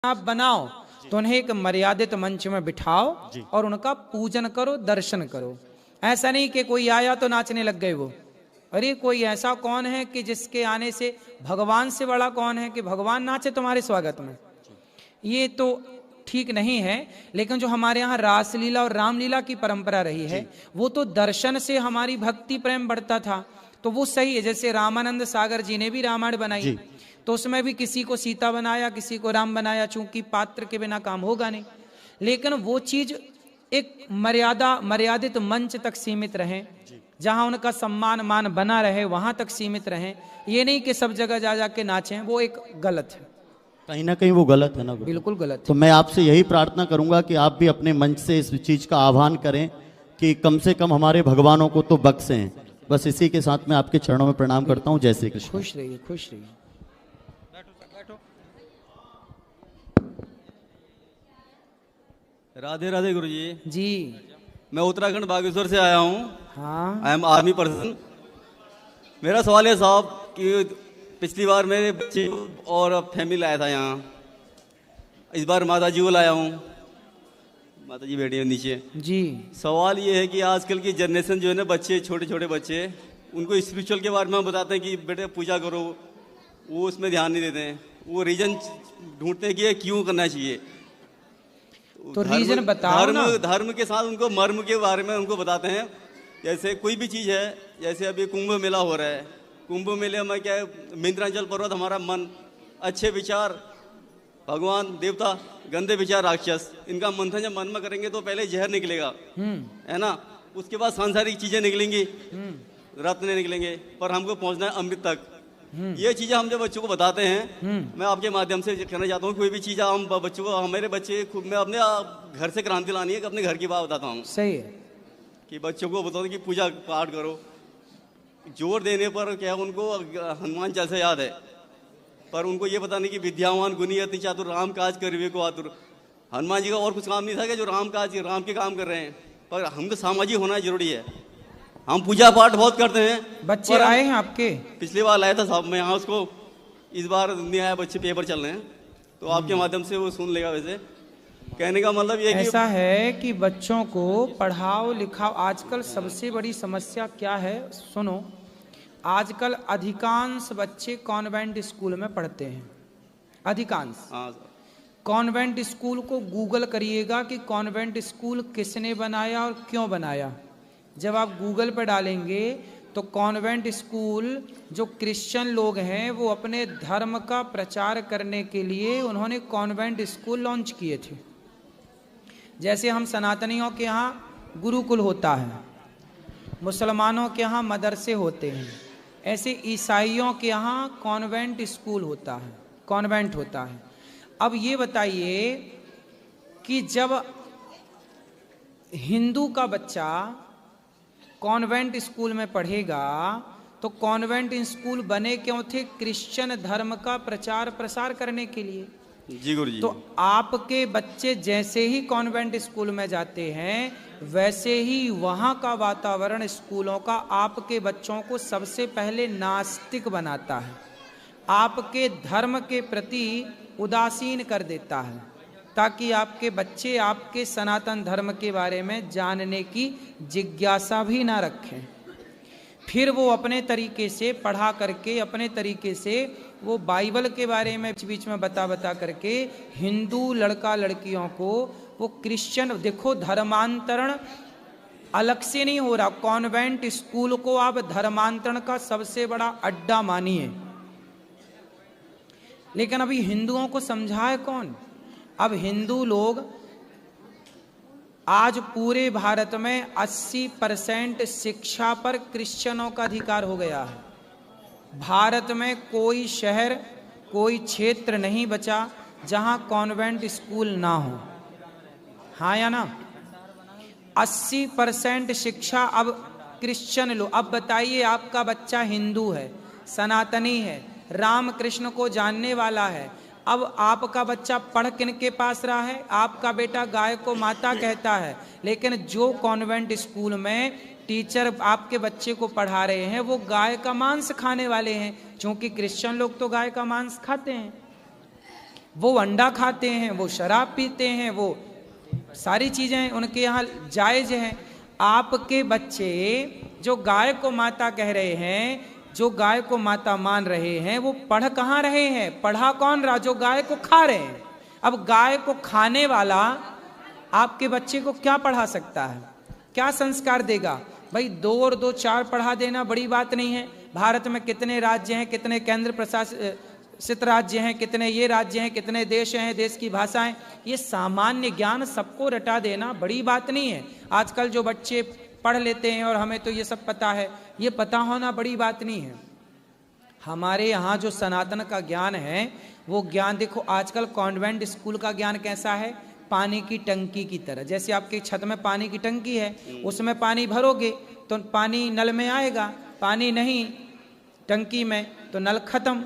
आप बनाओ तो उन्हें एक मर्यादित मंच में बिठाओ और उनका पूजन करो, दर्शन करो। ऐसा नहीं कि कोई आया तो नाचने लग गए वो। अरे कोई ऐसा कौन है कि जिसके आने से भगवान से बड़ा कौन है कि भगवान नाचे तुम्हारे स्वागत में? ये तो ठीक नहीं है। लेकिन जो हमारे यहाँ रासलीला और रामलीला की परंपरा रही है वो तो दर्शन से हमारी भक्ति प्रेम बढ़ता था, तो वो सही है। जैसे रामानंद सागर जी ने भी रामायण बनाई तो उसमें भी किसी को सीता बनाया, किसी को राम बनाया, चूंकि पात्र के बिना काम होगा नहीं। लेकिन वो चीज एक मर्यादित मंच तक सीमित रहे, जहां उनका सम्मान मान बना रहे वहां तक सीमित रहे। ये नहीं कि सब जगह जा जाके नाचें, वो एक गलत है। कहीं ना कहीं वो गलत है ना? बिल्कुल गलत। तो मैं आपसे यही प्रार्थना करूंगा कि आप भी अपने मंच से इस चीज का आह्वान करें कि कम से कम हमारे भगवानों को तो बख्शें। बस इसी के साथ मैं आपके चरणों में प्रणाम करता हूं। जय श्री कृष्ण। खुश रहिए, खुश रहिए। राधे राधे गुरु जी। जी मैं उत्तराखंड बागेश्वर से आया हूँ। हाँ, आई एम आर्मी पर्सन। मेरा सवाल है साहब कि पिछली बार मेरे बच्चे और फैमिली लाया था यहाँ, इस बार माता जी को लाया हूँ। माता जी बैठी है नीचे जी। सवाल ये है कि आजकल की जनरेशन जो है ना, बच्चे छोटे छोटे बच्चे, उनको स्पिरिचुअल के बारे में बताते हैं कि बेटे पूजा करो, वो उसमें ध्यान नहीं देते हैं। वो रीजन ढूंढते हैं कि ये क्यों करना चाहिए। तो रीजन बताओ ना। धर्म के साथ उनको मर्म के बारे में उनको बताते हैं। जैसे कोई भी चीज़ है, जैसे अभी कुंभ मेला हो रहा है, कुंभ मेले में क्या है, विंध्याचल पर्वत हमारा मन, अच्छे विचार भगवान देवता, गंदे विचार राक्षस, इनका मंथन जब मन में करेंगे तो पहले जहर निकलेगा, है ना, उसके बाद सांसारिक चीजें निकलेंगी, रत्न निकलेंगे, पर हमको पहुंचना है अमृत तक। ये चीजें हम जब बच्चों को बताते हैं, मैं आपके माध्यम से कहना चाहता हूँ, कोई भी चीज हम बच्चों को, हमारे बच्चे खुद, मैं अपने घर से क्रांति लानी है कि अपने घर की बात बताता हूँ। सही है कि बच्चों को बताओ कि पूजा पाठ करो। जोर देने पर क्या उनको हनुमान चालीसा याद है, पर उनको ये पता नहीं कि विद्यावान गुणी अति चातुर राम काज करिवे को आतुर। हनुमान जी का और कुछ काम नहीं था कि जो राम के काम कर रहे हैं, पर हमको सामाजिक होना जरूरी है। हम पूजा पाठ बहुत करते हैं। बच्चे आए हैं आपके? पिछली बार लाया था साहब मैं यहाँ उसको, इस बार नहीं आया। बच्चे पेपर चल रहे हैं तो आपके माध्यम से वो सुन लेगा। वैसे कहने का मतलब ये ऐसा है कि बच्चों को पढ़ाओ लिखाओ। आजकल सबसे बड़ी समस्या क्या है सुनो, आजकल अधिकांश बच्चे कॉन्वेंट स्कूल में पढ़ते हैं, अधिकांश। कॉन्वेंट स्कूल को गूगल करिएगा कि कॉन्वेंट स्कूल किसने बनाया और क्यों बनाया। जब आप गूगल पर डालेंगे तो कॉन्वेंट स्कूल जो क्रिश्चियन लोग हैं वो अपने धर्म का प्रचार करने के लिए उन्होंने कॉन्वेंट स्कूल लॉन्च किए थे। जैसे हम सनातनियों के यहाँ गुरुकुल होता है, मुसलमानों के यहाँ मदरसे होते हैं, ऐसे ईसाइयों के यहाँ कॉन्वेंट स्कूल होता है, कॉन्वेंट होता है। अब ये बताइए कि जब हिंदू का बच्चा कॉन्वेंट स्कूल में पढ़ेगा तो कॉन्वेंट स्कूल बने क्यों थे? क्रिश्चियन धर्म का प्रचार प्रसार करने के लिए। जी गुरु जी। तो आपके बच्चे जैसे ही कॉन्वेंट स्कूल में जाते हैं वैसे ही वहाँ का वातावरण स्कूलों का आपके बच्चों को सबसे पहले नास्तिक बनाता है, आपके धर्म के प्रति उदासीन कर देता है, ताकि आपके बच्चे आपके सनातन धर्म के बारे में जानने की जिज्ञासा भी ना रखें। फिर वो अपने तरीके से पढ़ा करके, अपने तरीके से वो बाइबल के बारे में बीच में बता करके हिंदू लड़का लड़कियों को वो क्रिश्चियन, देखो धर्मांतरण अलग से नहीं हो रहा। कॉन्वेंट स्कूल को आप धर्मांतरण का सबसे बड़ा अड्डा मानिए, लेकिन अभी हिंदुओं को समझाए कौन? अब हिंदू लोग आज पूरे भारत में 80% शिक्षा पर क्रिश्चियनों का अधिकार हो गया है। भारत में कोई शहर, कोई क्षेत्र नहीं बचा जहां कॉन्वेंट स्कूल ना हो। हाँ या ना? 80% शिक्षा अब क्रिश्चियन लोग। अब बताइए, आपका बच्चा हिंदू है, सनातनी है, राम कृष्ण को जानने वाला है, अब आपका बच्चा पढ़ किन के पास रहा है? आपका बेटा गाय को माता कहता है, लेकिन जो कॉन्वेंट स्कूल में टीचर आपके बच्चे को पढ़ा रहे हैं वो गाय का मांस खाने वाले हैं, क्योंकि क्रिश्चियन लोग तो गाय का मांस खाते हैं। वो अंडा खाते हैं, वो शराब पीते हैं, वो सारी चीजें उनके यहाँ जायज हैं। आपके बच्चे जो गाय को माता कह रहे हैं, जो गाय को माता मान रहे हैं, वो पढ़ कहाँ रहे हैं? पढ़ा कौन रहा? जो गाय को खा रहे हैं। अब गाय को खाने वाला आपके बच्चे को क्या पढ़ा सकता है? क्या संस्कार देगा? भाई 2 और 2 4 पढ़ा देना बड़ी बात नहीं है। भारत में कितने राज्य हैं, कितने केंद्र प्रशासित राज्य हैं, कितने ये राज्य हैं, कितने देश हैं, देश की भाषाएं, ये सामान्य ज्ञान सबको रटा देना बड़ी बात नहीं है। आजकल जो बच्चे पढ़ लेते हैं और हमें तो ये सब पता है, ये पता होना बड़ी बात नहीं है। हमारे यहाँ जो सनातन का ज्ञान है वो ज्ञान देखो, आजकल कॉन्वेंट स्कूल का ज्ञान कैसा है? पानी की टंकी की तरह। जैसे आपके छत में पानी की टंकी है, उसमें पानी भरोगे तो पानी नल में आएगा, पानी नहीं टंकी में तो नल खत्म।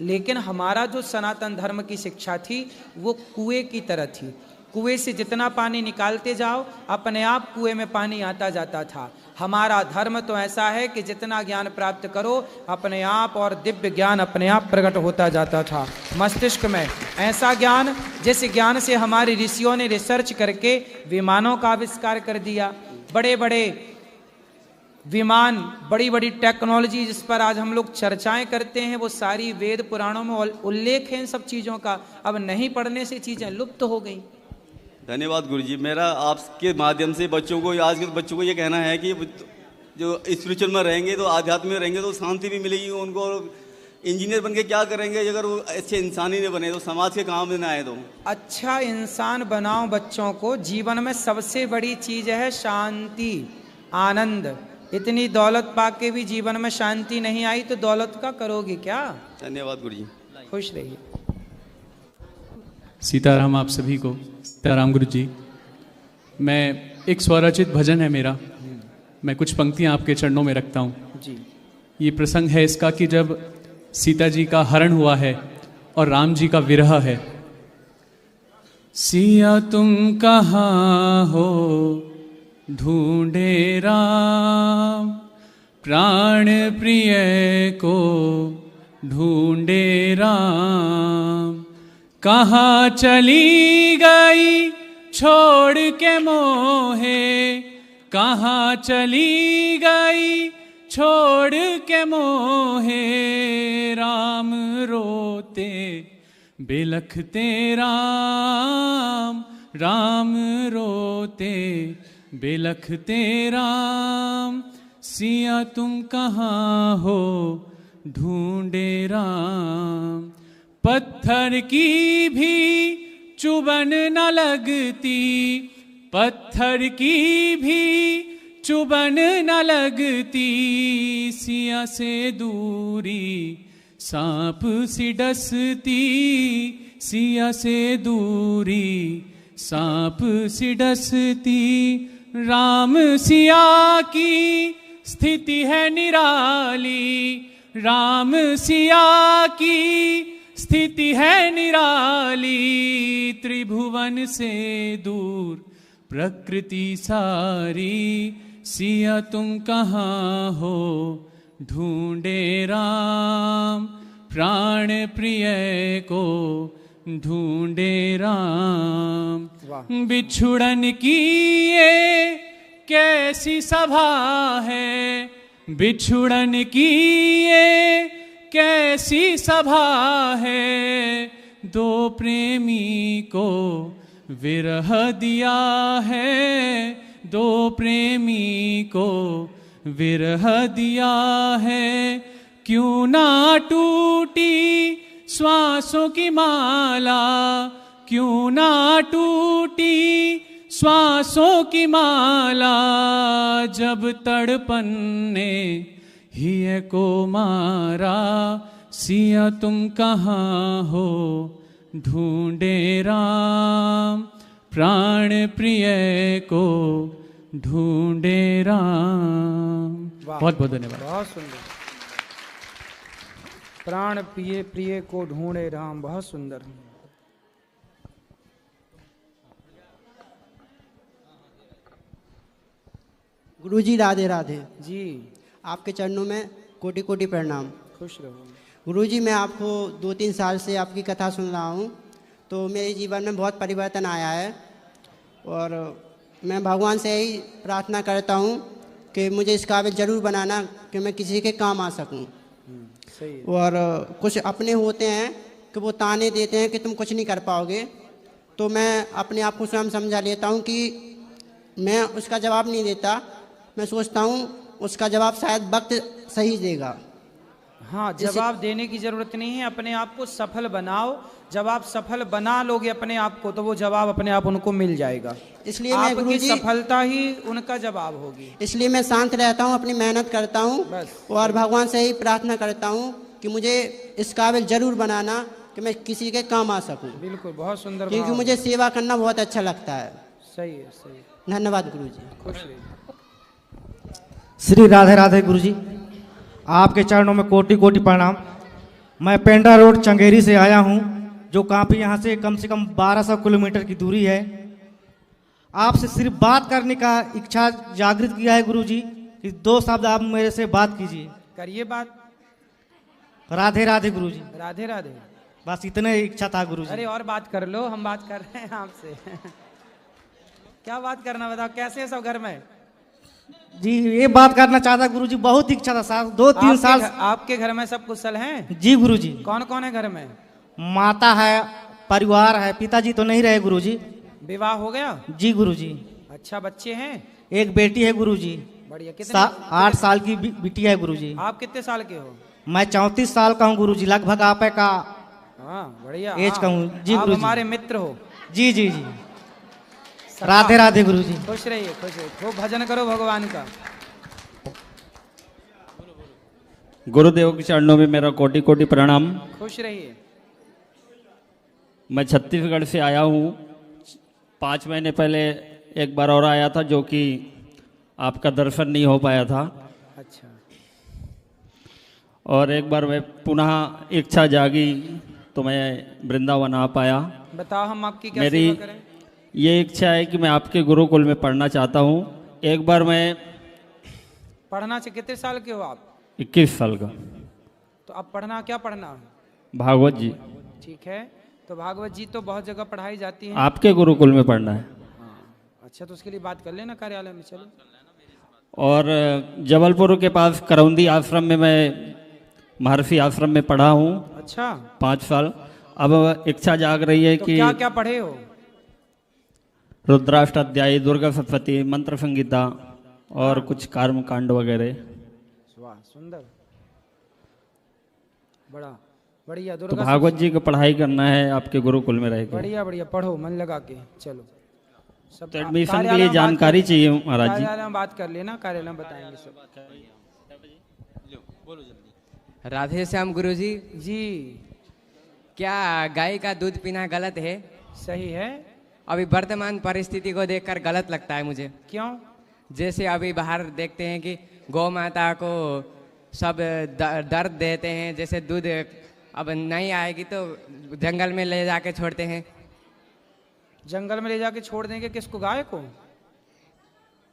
लेकिन हमारा जो सनातन धर्म की शिक्षा थी वो कुएं की तरह थी। कुएं से जितना पानी निकालते जाओ अपने आप कुएं में पानी आता जाता था। हमारा धर्म तो ऐसा है कि जितना ज्ञान प्राप्त करो अपने आप और दिव्य ज्ञान अपने आप प्रकट होता जाता था मस्तिष्क में। ऐसा ज्ञान जिस ज्ञान से हमारे ऋषियों ने रिसर्च करके विमानों का आविष्कार कर दिया, बड़े बड़े विमान, बड़ी बड़ी टेक्नोलॉजी जिस पर आज हम लोग चर्चाएं करते हैं, वो सारी वेद पुराणों में उल्लेख है इन सब चीज़ों का। अब नहीं पढ़ने से चीज़ें लुप्त हो गई। धन्यवाद गुरुजी। मेरा आपके माध्यम से बच्चों को, आज के बच्चों को ये कहना है कि जो स्पिरिचुअल में रहेंगे तो आध्यात्म में रहेंगे तो शांति भी मिलेगी उनको। इंजीनियर बन के क्या करेंगे अगर वो अच्छे इंसान ही नहीं बने तो, समाज के काम में ना आए तो। अच्छा इंसान बनाओ बच्चों को। जीवन में सबसे बड़ी चीज है शांति, आनंद। इतनी दौलत पाके भी जीवन में शांति नहीं आई तो दौलत का करोगे क्या? धन्यवाद गुरुजी। खुश रहिए। सीताराम आप सभी को। सीताराम गुरु जी। मैं एक स्वरचित भजन है मेरा, मैं कुछ पंक्तियां आपके चरणों में रखता हूं जी। ये प्रसंग है इसका कि जब सीता जी का हरण हुआ है और राम जी का विरह है। सिया तुम कहाँ हो ढूंढे राम, प्राण प्रिय को ढूंढे राम। कहाँ चली गई छोड़ के मोहे, कहाँ चली गई छोड़ के मोहे। राम रोते बिलखते राम, राम रोते बिलखते राम। सिया तुम कहाँ हो ढूंढे राम। पत्थर की भी चुभन न लगती, पत्थर की भी चुभन न लगती। सिया से दूरी सांप सी डसती, सिया से दूरी सांप सी डसती। राम सिया की स्थिति है निराली, राम सिया की स्थिति है निराली। त्रिभुवन से दूर प्रकृति सारी। सिया तुम कहाँ हो ढूंढे राम, प्राण प्रिय को ढूंढे राम। बिछुड़न की ये कैसी सभा है, बिछुड़न की ये कैसी सभा है। दो प्रेमी को विरह दिया है, दो प्रेमी को विरह दिया है। क्यों ना टूटी श्वासों की माला, क्यों ना टूटी श्वासों की माला। जब तड़पन ने हिय को मारा। सिया तुम कहाँ हो ढूंढे राम, प्राण प्रिय को ढूंढे राम। बहुत बहुत धन्यवाद। बहुत सुंदर। प्राण प्रिय प्रिय को ढूंढे राम, बहुत सुंदर। गुरुजी राधे राधे जी। आपके चरणों में कोटि कोटि प्रणाम। खुश रहो। गुरुजी मैं आपको 2-3 साल से आपकी कथा सुन रहा हूँ। तो मेरे जीवन में बहुत परिवर्तन आया है। और मैं भगवान से यही प्रार्थना करता हूँ कि मुझे इस काबिल ज़रूर बनाना कि मैं किसी के काम आ सकूँ। सही है। और कुछ अपने होते हैं कि वो ताने देते हैं कि तुम कुछ नहीं कर पाओगे, तो मैं अपने आप को स्वयं समझा लेता हूँ कि मैं उसका जवाब नहीं देता। मैं सोचता हूँ उसका जवाब शायद वक्त सही देगा। हाँ, जवाब देने की जरूरत नहीं है, अपने आप को सफल बनाओ। जब आप सफल बना लोगे अपने आप को तो वो जवाब अपने आप उनको मिल जाएगा। इसलिए मैं आपकी गुरुजी सफलता ही उनका जवाब होगी। इसलिए मैं शांत रहता हूँ, अपनी मेहनत करता हूँ बस। और भगवान से ही प्रार्थना करता हूँ कि मुझे इस काबिल ज़रूर बनाना कि मैं किसी के काम आ सकूँ, बिल्कुल, बहुत सुंदर क्योंकि भाव मुझे है। सेवा करना बहुत अच्छा लगता है। सही है, सही है। धन्यवाद गुरुजी। खुश रहिए। श्री राधे राधे गुरुजी, आपके चरणों में कोटि कोटि प्रणाम। मैं पेंडा रोड चंगेरी से आया हूँ, जो काफ़ी यहाँ से कम 1200 किलोमीटर की दूरी है। आपसे सिर्फ बात करने का इच्छा जागृत किया है गुरुजी कि 2 शब्द आप मेरे से बात कीजिए। करिए बात। राधे राधे गुरुजी, राधे राधे। बस इतने इच्छा था गुरुजी। अरे और बात कर लो, हम बात कर रहे हैं आपसे। क्या बात करना बताओ, कैसे है सब घर में? जी ये बात करना चाहता गुरुजी, बहुत इच्छा था साहब, 2-3 साल। आपके घर में सब कुशल हैं? जी गुरुजी। कौन कौन है घर में? माता है, परिवार है, पिताजी तो नहीं रहे गुरुजी। विवाह हो गया? जी गुरुजी। अच्छा, बच्चे हैं? एक बेटी है गुरुजी। बढ़िया। कितने? 8 साल की बिटिया है गुरुजी। आप कितने साल के हो? मैं 34 साल का हूँ गुरुजी, लगभग आप का हाँ, बढ़िया एज का हूँ। जी आप गुरुजी। हमारे मित्र हो। जी जी जी। राधे राधे गुरुजी। खुश रहिए, खुश रहिए, खूब भजन करो भगवान का। गुरुदेव के चरणों में मेरा कोटि कोटि प्रणाम। खुश रहिए। मैं छत्तीसगढ़ से आया हूँ। 5 महीने पहले एक बार और आया था, जो कि आपका दर्शन नहीं हो पाया था। अच्छा। और एक बार मैं पुनः इच्छा जागी तो मैं वृंदावन आ पाया। बताओ हम आपकी क्या मेरी सेवा करें? ये इच्छा है कि मैं आपके गुरुकुल में पढ़ना चाहता हूँ। एक बार मैं पढ़ना चाहिए। कितने साल के हो आप? 21 साल का। तो अब पढ़ना, क्या पढ़ना है? भागवत जी। ठीक है, तो भागवत जी तो बहुत जगह पढ़ाई जाती है। आपके गुरुकुल में पढ़ना है। अच्छा, तो उसके लिए बात कर लेना कार्यालय में। चलो। और जबलपुर के पास करौंदी आश्रम में मैं महर्षि आश्रम में पढ़ा हूँ। अच्छा। 5 साल। अब इच्छा जाग रही है तो कि क्या क्या पढ़े हो? रुद्राष्टाध्यायी, दुर्गा सप्तती, मंत्र संगीता और कुछ कर्म कांड वगैरह। वाह, सुंदर, बड़ा बढ़िया। तो दुर्गा भागवत जी की पढ़ाई करना है आपके गुरुकुल में रहकर। बढ़िया बढ़िया, पढ़ो मन लगा के। चलो, सब तो एडमिशन के कार्यालय लिए में बात जानकारी कर- चाहिए महाराज जी। कार्यालय में बात कर लेना, कार्यालय में बताएंगे सब। राधे श्याम गुरुजी, जी। क्या गाय का दूध पीना गलत है? सही है। अभी वर्तमान परिस्थिति को देखकर गलत लगता है मुझे। क्यों? जैसे अभी बाहर देखते हैं कि गौ माता को सब दर्द देते हैं, जैसे दूध अब नहीं आएगी तो जंगल में ले जाके छोड़ते हैं। जंगल में ले जाके छोड़ देंगे किसको? गाय को?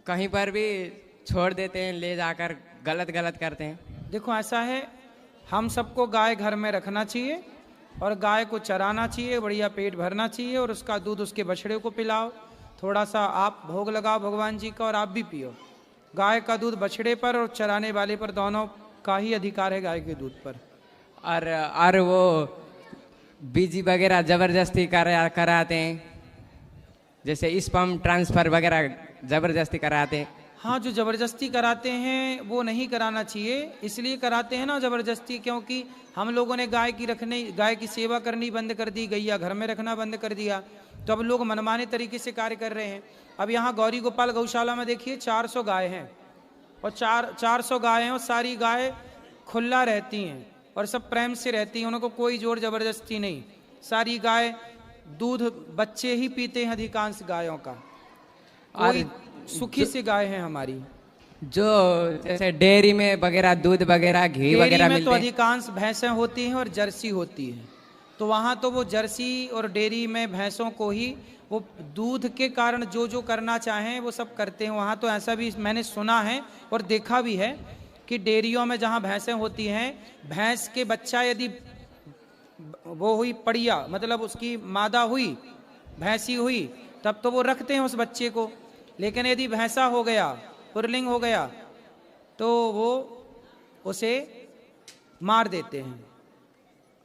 कहीं पर भी छोड़ देते हैं, ले जाकर गलत गलत करते हैं। देखो ऐसा है, हम सबको गाय घर में रखना चाहिए और गाय को चराना चाहिए, बढ़िया पेट भरना चाहिए और उसका दूध उसके बछड़े को पिलाओ। थोड़ा सा आप भोग लगाओ भगवान जी का और आप भी पियो। गाय का दूध बछड़े पर और चराने वाले पर दोनों का ही अधिकार है गाय के दूध पर। और वो बीजी वगैरह जबरदस्ती कराते हैं, जैसे स्पर्म ट्रांसफर वगैरह जबरदस्ती कराते हैं। हाँ, जो जबरदस्ती कराते हैं वो नहीं कराना चाहिए। इसलिए कराते हैं ना जबरदस्ती, क्योंकि हम लोगों ने गाय की सेवा करनी बंद कर दी, गैया घर में रखना बंद कर दिया, तो अब लोग मनमाने तरीके से कार्य कर रहे हैं। अब यहाँ गौरी गोपाल गौशाला में देखिए 400 गाय हैं और 400 गाय हैं और सारी गाय खुला रहती हैं और सब प्रेम से रहती हैं, उनको कोई जोर जबरदस्ती नहीं। सारी गाय दूध बच्चे ही पीते हैं अधिकांश गायों का। कोई सुखी सी गाय है हमारी। जो जैसे डेयरी में वगैरह दूध वगैरह घी वगैरह में मिलते तो हैं। अधिकांश भैंसें होती हैं और जर्सी होती है, तो वहाँ तो वो जर्सी और डेयरी में भैंसों को ही वो दूध के कारण जो जो करना चाहें वो सब करते हैं। वहाँ तो ऐसा भी मैंने सुना है और देखा भी है कि डेयरियों में जहाँ भैंसें होती हैं, भैंस के बच्चा यदि वो हुई पड़िया, मतलब उसकी मादा हुई, भैंसी हुई, तब तो वो रखते हैं उस बच्चे को। लेकिन यदि भैंसा हो गया, पुरलिंग हो गया, तो वो उसे मार देते हैं।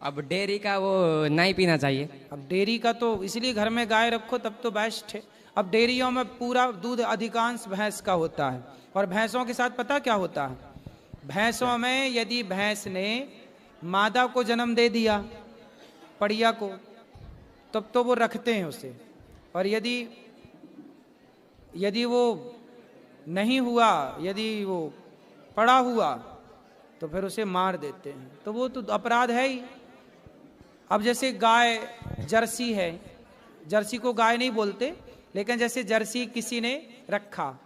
अब डेयरी का वो नहीं पीना चाहिए। अब डेयरी का तो इसलिए घर में गाय रखो तब तो बेस्ट है। अब डेयरियों में पूरा दूध अधिकांश भैंस का होता है। और भैंसों के साथ पता क्या होता है, भैंसों में यदि भैंस ने मादा को जन्म दे दिया, पड़िया को, तब तो वो रखते हैं उसे। और यदि वो नहीं हुआ, यदि वो पड़ा हुआ, तो फिर उसे मार देते हैं। तो वो तो अपराध है ही। अब जैसे गाय जर्सी है, जर्सी को गाय नहीं बोलते, लेकिन जैसे जर्सी किसी ने रखा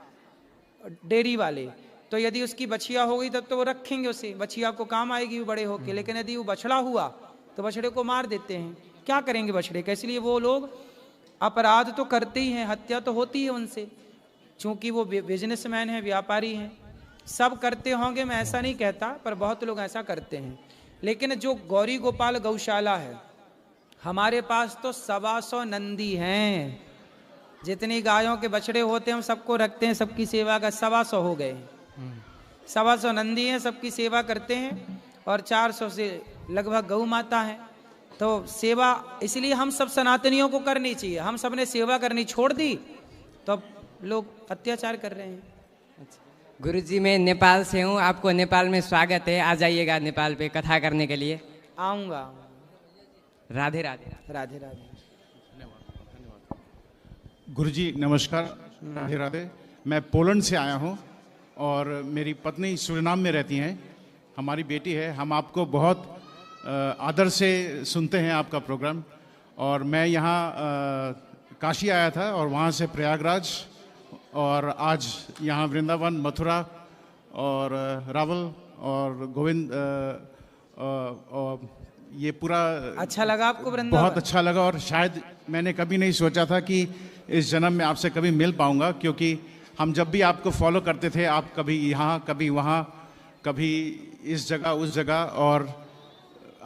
डेयरी वाले, तो यदि उसकी बछिया हो गई तब तो वो रखेंगे उसे, बछिया को काम आएगी वो बड़े होके। लेकिन यदि वो बछड़ा हुआ तो बछड़े को मार देते हैं। क्या करेंगे बछड़े का? इसलिए वो लोग अपराध तो करते ही हैं, हत्या तो होती है उनसे, क्योंकि वो बिजनेसमैन हैं, व्यापारी हैं। सब करते होंगे मैं ऐसा नहीं कहता, पर बहुत लोग ऐसा करते हैं। लेकिन जो गौरी गोपाल गौशाला है, हमारे पास तो 125 नंदी हैं। जितनी गायों के बछड़े होते हैं हम सबको रखते हैं, सबकी सेवा का 125 हो गए। 125 नंदी हैं, सबकी सेवा करते हैं। और 400 से लगभग गौ माता है। तो सेवा इसलिए हम सब सनातनियों को करनी चाहिए। हम सब ने सेवा करनी छोड़ दी तो अब लोग अत्याचार कर रहे हैं। गुरुजी मैं नेपाल से हूँ, आपको नेपाल में स्वागत है। आ जाइएगा नेपाल पे कथा करने के लिए। आऊँगा। राधे राधे। राधे राधे। गुरुजी नमस्कार, राधे राधे। मैं पोलैंड से आया हूँ और मेरी पत्नी सूरीनाम में रहती हैं। हमारी बेटी है। हम आपको बहुत आदर से सुनते हैं आपका प्रोग्राम। और मैं यहाँ काशी आया था और वहाँ से प्रयागराज और आज यहाँ वृंदावन, मथुरा और रावल और गोविंद और ये पूरा अच्छा लगा आपको वृंदावन? बहुत अच्छा लगा। और शायद मैंने कभी नहीं सोचा था कि इस जन्म में आपसे कभी मिल पाऊंगा, क्योंकि हम जब भी आपको फॉलो करते थे, आप कभी यहाँ कभी वहाँ, कभी इस जगह उस जगह। और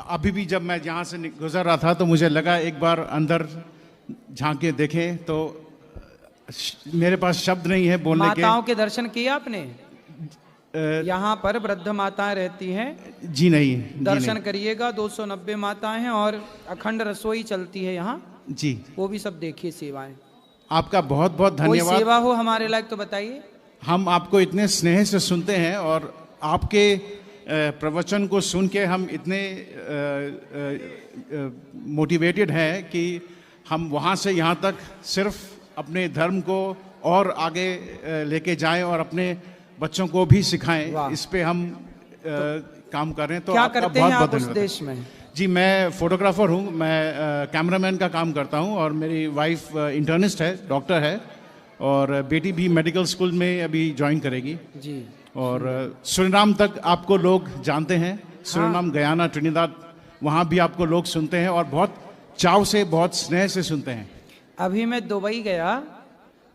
अभी भी जब मैं यहाँ से गुजर रहा था तो मुझे लगा एक बार अंदर झांक के देखें, तो मेरे पास शब्द नहीं है बोलने के। माताओं के दर्शन किए आपने? यहाँ पर वृद्ध माताएं रहती हैं। जी नहीं। दर्शन करिएगा। 290 माताएं हैं और अखंड रसोई चलती है यहाँ जी। वो भी सब देखिए सेवाएं। आपका बहुत बहुत धन्यवाद। कोई सेवा हो हमारे लायक तो बताइए। हम आपको इतने स्नेह से सुनते हैं और आपके प्रवचन को सुन के हम इतने मोटिवेटेड हैं कि हम वहाँ से यहाँ तक सिर्फ अपने धर्म को और आगे लेके जाएं और अपने बच्चों को भी सिखाएं। इस पे हम काम कर रहे हैं। तो क्या आपका करते बहुत हैं बहुत आप उस धन्यवाद। देश में? जी मैं फोटोग्राफर हूँ। मैं कैमरामैन का काम करता हूँ और मेरी वाइफ इंटर्निस्ट है, डॉक्टर है, और बेटी भी मेडिकल स्कूल में अभी ज्वाइन करेगी जी। और सूरीनाम तक आपको लोग जानते हैं। सूरीनाम, गयाना, ट्रिनिदाद, वहाँ भी आपको लोग सुनते हैं और बहुत चाव से, बहुत स्नेह से सुनते हैं। अभी मैं दुबई गया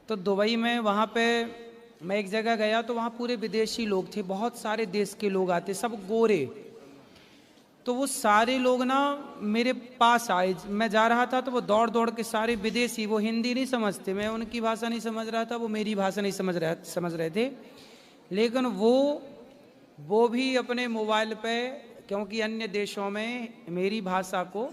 तो दुबई में वहाँ पे मैं एक जगह गया तो वहाँ पूरे विदेशी लोग थे, बहुत सारे देश के लोग आते, सब गोरे। तो वो सारे लोग ना मेरे पास आए। मैं जा रहा था तो वो दौड़ दौड़ के सारे विदेशी, वो हिंदी नहीं समझते, मैं उनकी भाषा नहीं समझ रहा था, वो मेरी भाषा नहीं समझ रहे थे। लेकिन वो भी अपने मोबाइल पे, क्योंकि अन्य देशों में मेरी भाषा को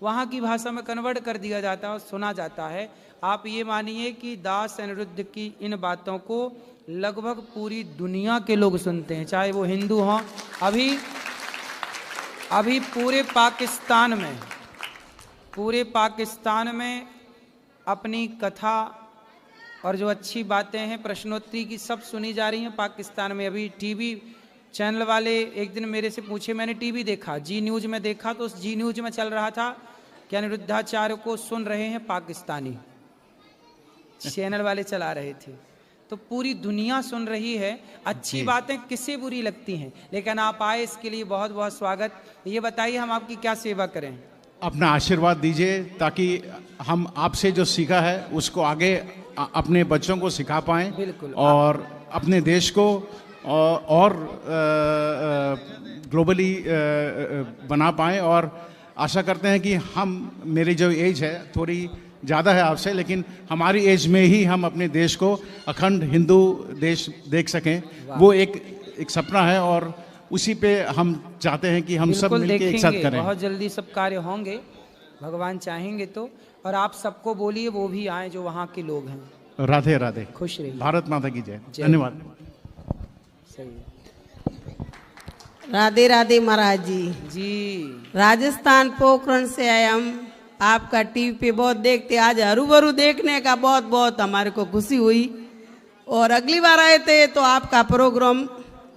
वहाँ की भाषा में कन्वर्ट कर दिया जाता है और सुना जाता है। आप ये मानिए कि दास अनिरुद्ध की इन बातों को लगभग पूरी दुनिया के लोग सुनते हैं, चाहे वो हिंदू हों। अभी पूरे पाकिस्तान में अपनी कथा और जो अच्छी बातें हैं, प्रश्नोत्तरी की, सब सुनी जा रही हैं पाकिस्तान में। अभी टीवी चैनल वाले एक दिन मेरे से पूछे, मैंने टीवी देखा, जी न्यूज़ में देखा, तो उस जी न्यूज़ में चल रहा था कि अनिरुद्धाचार्य को सुन रहे हैं पाकिस्तानी, चैनल वाले चला रहे थे। तो पूरी दुनिया सुन रही है। अच्छी बातें किसे बुरी लगती हैं? लेकिन आप आए, इसके लिए बहुत बहुत स्वागत। ये बताइए हम आपकी क्या सेवा करें? अपना आशीर्वाद दीजिए ताकि हम आपसे जो सीखा है उसको आगे अपने बच्चों को सिखा पाएं। बिल्कुल। और अपने देश को और ग्लोबली बना पाएं और आशा करते हैं कि हम, मेरी जो एज है थोड़ी ज़्यादा है आपसे, लेकिन हमारी एज में ही हम अपने देश को अखंड हिंदू देश देख सकें, वो एक सपना है और उसी पे हम चाहते हैं कि हम सब बिल्कुल मिलकर एक साथ देखेंगे, करें। बहुत जल्दी सब कार्य होंगे, भगवान चाहेंगे तो। और आप सबको बोलिए वो भी आए जो वहाँ के लोग हैं। राधे राधे, खुश रहिए। भारत माता की जय। जय। धन्यवाद। सही है। राधे राधे महाराज जी। जी राजस्थान पोखरण से आए हम, आपका टीवी पे बहुत देखते, आज हरूबरू देखने का बहुत बहुत हमारे को खुशी हुई। और अगली बार आए थे तो आपका प्रोग्राम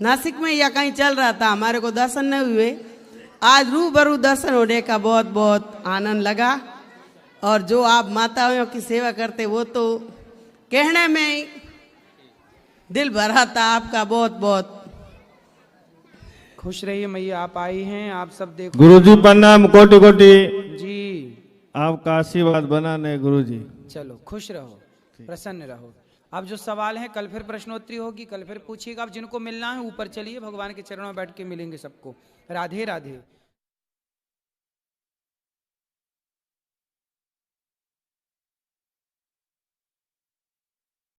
नासिक में या कहीं चल रहा था, हमारे को दर्शन नहीं हुए। आज रूबरू दर्शन होने का बहुत बहुत आनंद लगा। और जो आप माताओं की सेवा करते वो तो कहने में ही दिल भरा था। आपका बहुत बहुत खुश रहिए मैया, आप आई हैं, आप सब देखो। गुरुजी प्रणाम, कोटि कोटि। जी आपका आशीर्वाद बनाने गुरुजी। चलो खुश रहो, प्रसन्न रहो। अब जो सवाल है कल फिर प्रश्नोत्तरी होगी, कल फिर पूछिएगा। अब जिनको मिलना है ऊपर चलिए, भगवान के चरणों में बैठ के मिलेंगे सबको। राधे राधे।